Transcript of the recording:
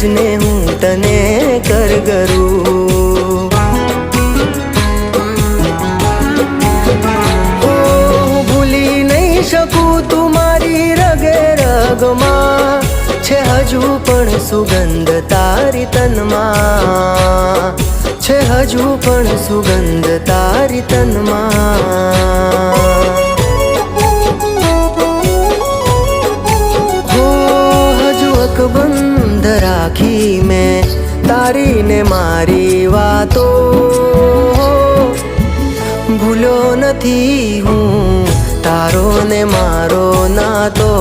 ને હું તને કરગરું। હું ભૂલી નહીં શકું તું મારી રગે રગમાં છે હજુ પણ સુગંધ તારી તનમાં છે હજુ પણ સુગંધ તારી તનમાં। બંધ રાખી મેં તારી ને મારી વાતો ભૂલ્યો નથી હું તારો ને મારો નાતો।